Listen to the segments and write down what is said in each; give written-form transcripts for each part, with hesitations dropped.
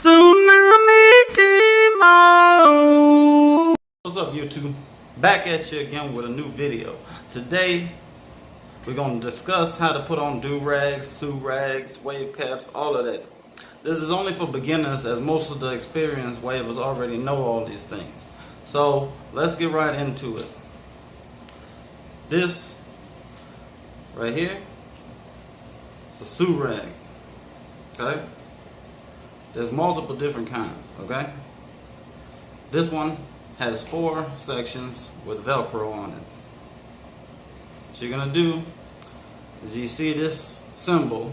Tsunami Demo. What's up, YouTube? Back at you again with a new video. Today we're going to discuss how to put on durags, tsurags, wave caps, all of that. This is only for beginners, as most of the experienced wavers already know all these things. So let's get right into it. This right here is a tsurag. Okay? There's multiple different kinds. Okay? This one has 4 sections with Velcro on it. What you're gonna do is, you see this symbol,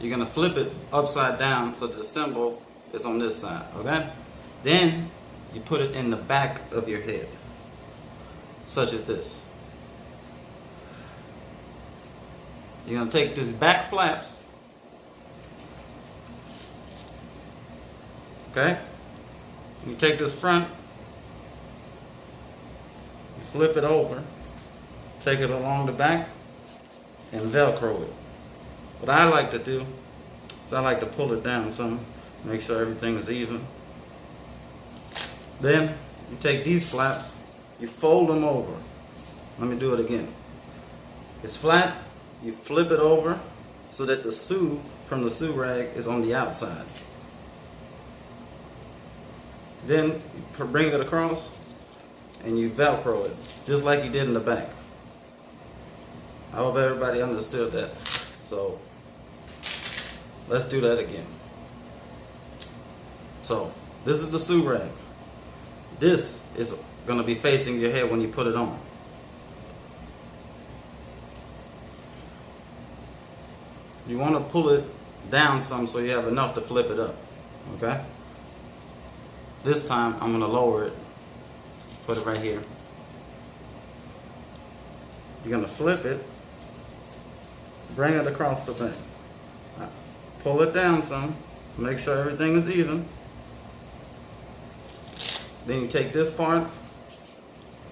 you're gonna flip it upside down so the symbol is on this side. Okay? Then you put it in the back of your head, such as this. You're gonna take these back flaps, okay? You take this front, you flip it over, take it along the back, and Velcro it. What I like to do is I like to pull it down some, make sure everything is even. Then you take these flaps, you fold them over. Let me do it again. It's flat, you flip it over so that the tsu from the tsurag is on the outside. Then you bring it across and you Velcro it, just like you did in the back. I hope everybody understood that. So let's do that again. So this is the tsurag. This is going to be facing your head when you put it on. You want to pull it down some so you have enough to flip it up. Okay? This time I'm going to lower it. Put it right here. You're going to flip it. Bring it across the back. Pull it down some. Make sure everything is even. Then you take this part,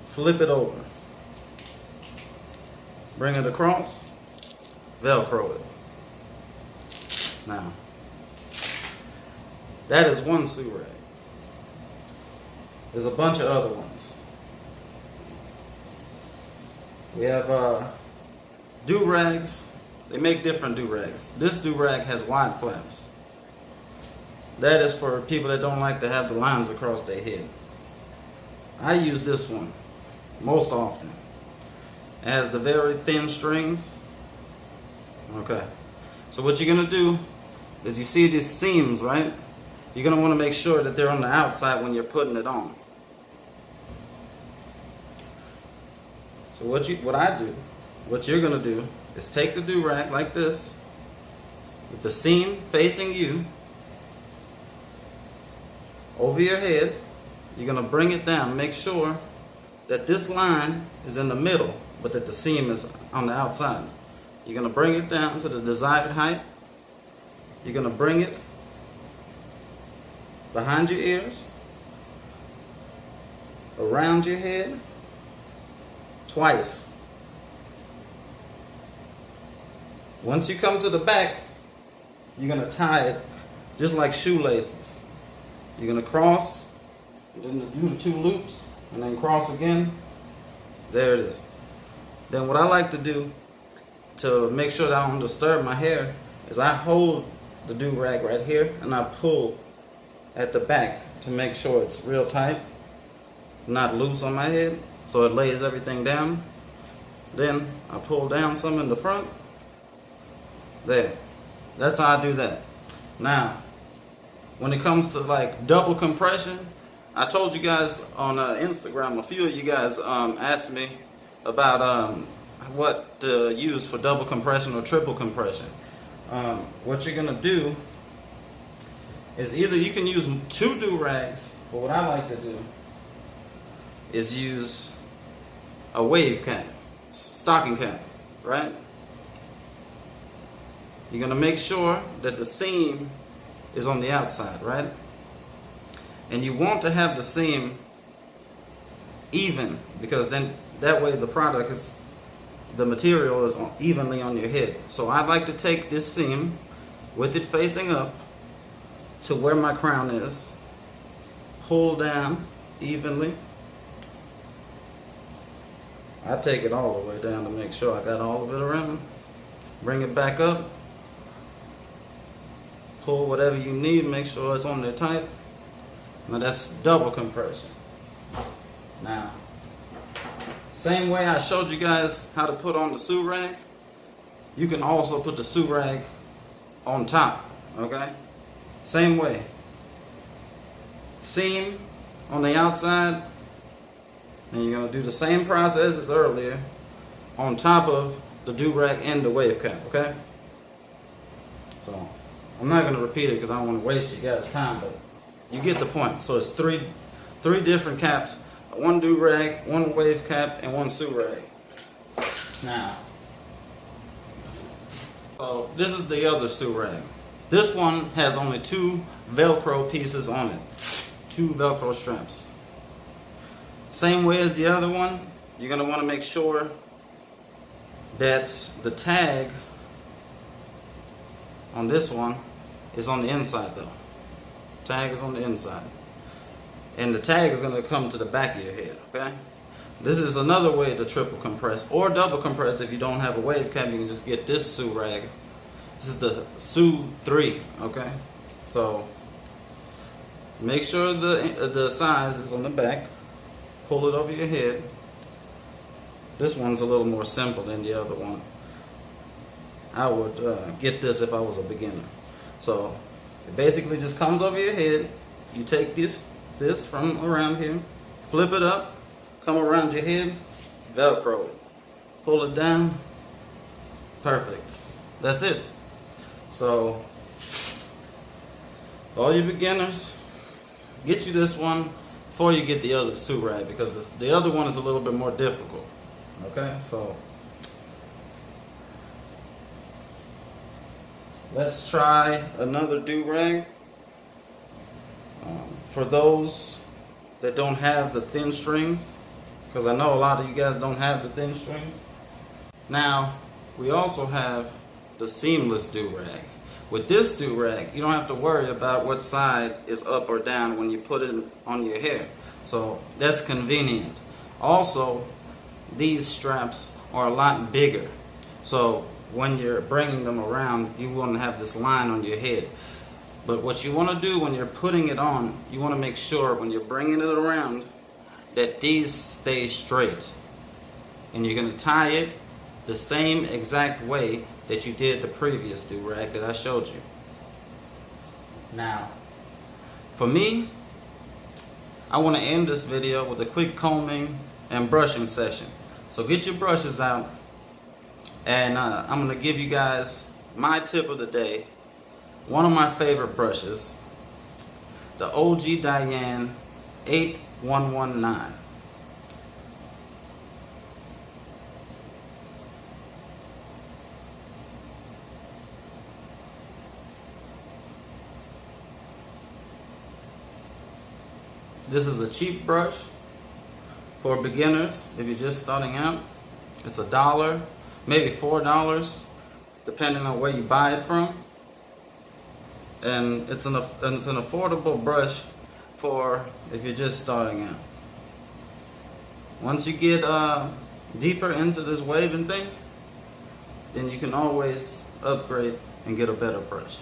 flip it over. Bring it across, Velcro it. Now, that is one tsurag. There's a bunch of other ones. We have durags. They make different durags. This durag has wide flaps. That is for people that don't like to have the lines across their head. I use this one most often. It has the very thin strings. Okay. So what you're going to do is, you see these seams, right? You're going to want to make sure that they're on the outside when you're putting it on. So what you're going to do is take the durag like this, with the seam facing you, over your head. You're going to bring it down. Make sure that this line is in the middle, but that the seam is on the outside. You're going to bring it down to the desired height. You're going to bring it behind your ears, around your head, twice. Once you come to the back, you're going to tie it just like shoelaces. You're going to cross, and then do the 2 loops, and then cross again. There it is. Then what I like to do to make sure that I don't disturb my hair is I hold the durag right here and I pull at the back to make sure it's real tight, not loose on my head, so it lays everything down. Then I pull down some in the front. There. That's how I do that. Now, when it comes to like double compression, I told you guys on Instagram, a few of you guys asked me about what to use for double compression or triple compression. What you're going to do is, either you can use 2 durags, but what I like to do is use a wave cap, stocking cap, right? You're going to make sure that the seam is on the outside, right? And you want to have the seam even, because then that way the product is, the material is evenly on your head. So I like to take this seam with it facing up, to where my crown is. Pull down evenly. I take it all the way down to make sure I got all of it around. Bring it back up. Pull whatever you need, make sure it's on there tight. Now that's double compression. Now, same way I showed you guys how to put on the tsurag, you can also put the tsurag on top, okay? Same way. Seam on the outside, and you're gonna do the same process as earlier on top of the durag and the wave cap, okay? So, I'm not gonna repeat it because I don't want to waste you guys' time, but you get the point. So it's three different caps, one durag, one wave cap, and one tsurag. Now, so this is the other tsurag. This one has only 2 Velcro pieces on it, 2 Velcro straps. Same way as the other one, you're gonna want to make sure that the tag on this one is on the inside though. Tag is on the inside. And the tag is going to come to the back of your head, okay? This is another way to triple compress or double compress. If you don't have a wave cap, you can just get this tsurag. This is the Tsu 3, okay? So make sure the size is on the back. Pull it over your head. This one's a little more simple than the other one. I would get this if I was a beginner. So it basically just comes over your head. You take this from around here, flip it up, come around your head, Velcro it, pull it down. Perfect. That's it. So all you beginners, get you this one before you get the other tsurag, because the other one is a little bit more difficult. Okay, so let's try another durag. For those that don't have the thin strings, because I know a lot of you guys don't have the thin strings. Now, we also have the seamless durag. With this durag, you don't have to worry about what side is up or down when you put it on your hair. So that's convenient. Also, these straps are a lot bigger. So when you're bringing them around, you won't have this line on your head. But what you want to do when you're putting it on, you want to make sure when you're bringing it around that these stay straight. And you're going to tie it the same exact way that you did the previous durag that I showed you. Now, for me, I want to end this video with a quick combing and brushing session. So get your brushes out, and I'm going to give you guys my tip of the day. One of my favorite brushes, the OG Diane 8119. This is a cheap brush for beginners. If you're just starting out, it's $1, maybe $4, depending on where you buy it from. And it's an affordable brush for if you're just starting out. Once you get deeper into this waving thing, then you can always upgrade and get a better brush.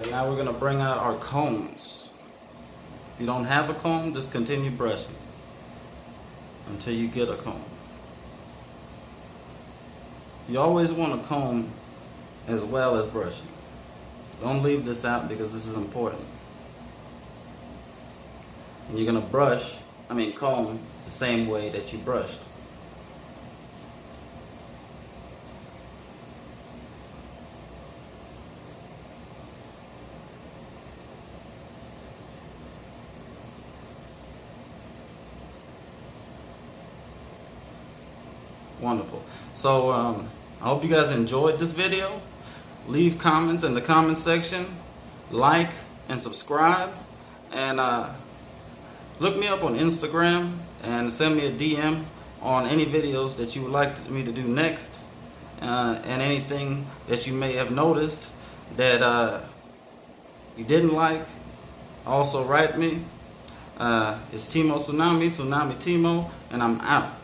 And now we're going to bring out our combs. If you don't have a comb, just continue brushing until you get a comb. You always want to comb as well as brushing. Don't leave this out because this is important. And you're gonna comb the same way that you brushed. Wonderful. So I hope you guys enjoyed this video. Leave comments in the comment section, like and subscribe, and look me up on Instagram and send me a DM on any videos that you would like me to do next, and anything that you may have noticed that you didn't like. Also write me. It's Timo Tsunami, Tsunami Timo, and I'm out.